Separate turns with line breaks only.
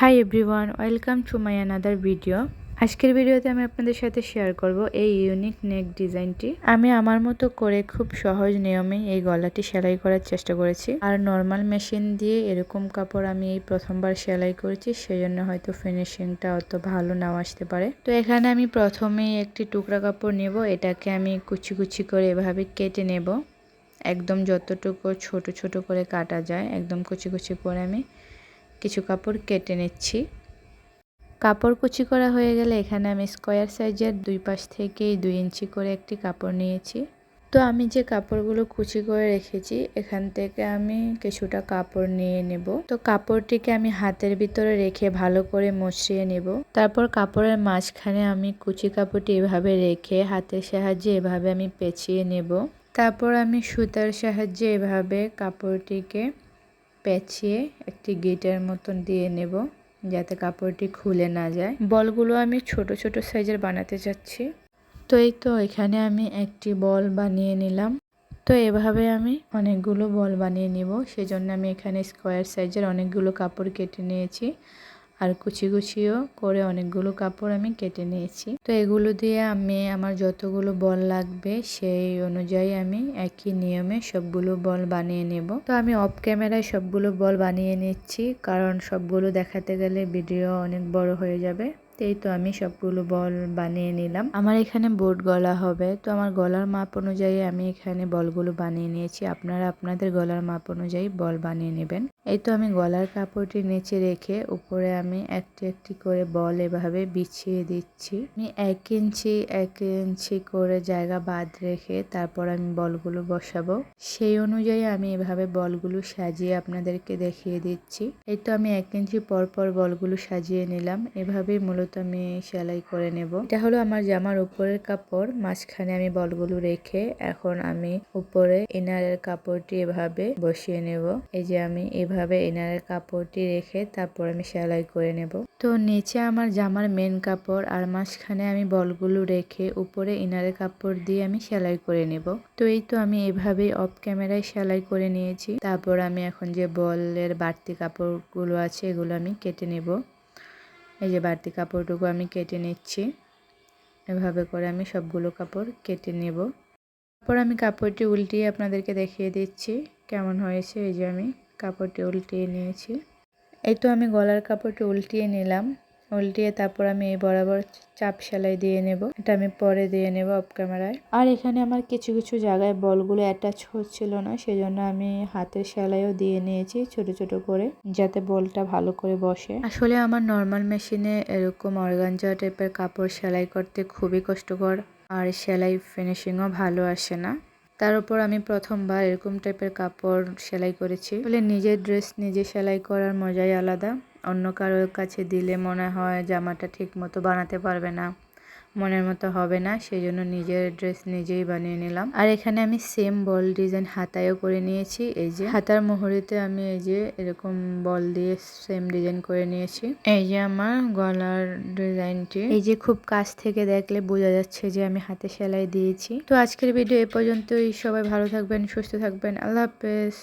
Hi everyone, welcome to my another video. আজকের ভিডিওতে আমি আপনাদের সাথে শেয়ার করব এই ইউনিক নেক ডিজাইনটি। আমি আমার মতো করে খুব সহজ নিয়মে এই গলাটি সেলাই করার চেষ্টা করেছি। আর নর্মাল মেশিন দিয়ে এরকম কাপড় আমি এই প্রথমবার সেলাই করেছি, সেজন্য হয়তো ফিনিশিংটা অত ভালো নাও আসতে পারে। তো এখানে আমি প্রথমেই একটি টুকরা কাপড় নেব, এটাকে আমি কুচি কুচি করে এভাবে কেটে নেব। একদম যতটুকু ছোট ছোট করে কাটা যায় একদম কুচি কুচি করে আমি কিছু কাপড় কেটে নিচ্ছি। কাপড় কুচি করা হয়ে গেলে এখানে আমি স্কোয়ার সাইজের দুই পাশ থেকেই 2 ইঞ্চি করে একটি কাপড় নিয়েছি। তো আমি যে কাপড়গুলো কুচি করে রেখেছি এখান থেকে আমি কিছুটা কাপড় নিয়ে নেব। তো কাপড়টিকে আমি হাতের ভিতরে রেখে ভালো করে মুছিয়ে নেব। তারপর কাপড়ের মাঝখানে আমি কুচি কাপড়টি এভাবে রেখে হাতের সাহায্যে এভাবে আমি পেঁচিয়ে নেব। তারপর আমি সুতার সাহায্যে এভাবে কাপড়টিকে পেঁচিয়ে একটি গিটার মতন দিয়ে নেব, যাতে কাপড়টি খুলে না যায়। বলগুলো আমি ছোট ছোট সাইজের বানাতে চাচ্ছি। তো এই তো এখানে আমি একটি বল বানিয়ে নিলাম। তো এভাবে আমি অনেকগুলো বল বানিয়ে নিব, সেজন্য আমি এখানে স্কোয়ার সাইজের অনেকগুলো কাপড় কেটে নিয়েছি আর কুচি কুচিও করে অনেকগুলো কাপড় আমি কেটে নিয়েছি। তো এগুলো দিয়ে আমি আমার যতগুলো বল লাগবে সেই অনুযায়ী আমি একই নিয়মে সবগুলো বল বানিয়ে নেব। তো আমি অফ ক্যামেরায় সবগুলো বল বানিয়ে নিচ্ছি, কারণ সবগুলো দেখাতে গেলে ভিডিও অনেক বড় হয়ে যাবে। এই তো আমি সবগুলো বল বানিয়ে নিলাম। আমার এখানে বোট গলা হবে, তো আমার গলার মাপ অনুযায়ী আমি এখানে বলগুলো বানিয়ে নিয়েছি। আপনারা আপনাদের গলার মাপ অনুযায়ী বল বানিয়ে নেবেন। এই তো আমি গলার কাপড়টি নিচে রেখে উপরে আমি একটি একটি করে বল এভাবে বিছিয়ে দিচ্ছি। আমি 1 ইঞ্চি করে জায়গা বাদ রেখে তারপর আমি বলগুলো বসাবো। সেই অনুযায়ী আমি এভাবে বলগুলো সাজিয়ে আপনাদেরকে দেখিয়ে দিচ্ছি। এই তো আমি 1 ইঞ্চি পর পর বলগুলো সাজিয়ে নিলাম। এভাবেই মূলত আমি সেলাই করে নেব। এটা হলো আমার জামার উপরের কাপড়, মাঝখানে আমি বলগুলো রেখে এখন আমি উপরে ইনারের কাপড়টি এভাবে বসিয়ে নেব। এই যে আমি এভাবে ইনারের কাপড়টি রেখে তারপর আমি সেলাই করে নেব। তো নিচে আমার জামার মেন কাপড় আর মাঝখানে আমি বলগুলো রেখে উপরে ইনারের কাপড় দিয়ে আমি সেলাই করে নেব। তো এই তো আমি এভাবেই অফ ক্যামেরায় সেলাই করে নিয়েছি। তারপর আমি এখন যে বলের বাড়তি কাপড়গুলো আছে এগুলো আমি কেটে নেব। এই যে বাড়তি কাপড়টুকু আমি কেটে নিচ্ছি। এভাবে করে আমি সবগুলো কাপড় কেটে নেব। তারপর আমি কাপড়টি উল্টিয়ে আপনাদেরকে দেখিয়ে দিচ্ছি কেমন হয়েছে। এই যে আমি কাপড়টি উল্টিয়ে নিয়েছি। এই তো আমি গলার কাপড়টি উল্টিয়ে নিলাম। উল্টিয়ে তারপর আমি এই বরাবর চাপ সেলাই দিয়ে নেব। এটা আমি পরে দিয়ে নেব অফ ক্যামেরায়। আর এখানে আমার কিছু কিছু জায়গায় বলগুলো অ্যাটাচ হচ্ছিল না, সেজন্য আমি হাতের সেলাইও দিয়ে নিয়েছি ছোট ছোট করে, যাতে বলটা ভালো করে বসে। আসলে আমার নর্মাল মেশিনে এরকম অর্গানজা টাইপের কাপড় সেলাই করতে খুবই কষ্টকর, আর সেলাই ফিনিশিংও ভালো আসে না। তার উপর আমি প্রথমবার এরকম টাইপের কাপড় সেলাই করেছি। বলে নিজের ড্রেস নিজে সেলাই করার মজাই আলাদা। অন্য কারোর কাছে দিলে মনে হয় জামাটা ঠিক মতো বানাতে পারবে না, মনের মতো হবে না, সেই জন্য নিজের ড্রেস নিজেই বানিয়ে নিলাম। আর এখানে আমি সেম বল ডিজাইন হাতায়ও করে নিয়েছি। এই যে হাতার মোহরিতে আমি এই যে এরকম বল দিয়ে সেম ডিজাইন করে নিয়েছি। এই যে আমার গলার ডিজাইনটি, এই যে খুব কাছ থেকে দেখলে বোঝা যাচ্ছে যে আমি হাতে সেলাই দিয়েছি। তো আজকের ভিডিও এ পর্যন্তই। সবাই ভালো থাকবেন, সুস্থ থাকবেন। আল্লাহ হাফেজ।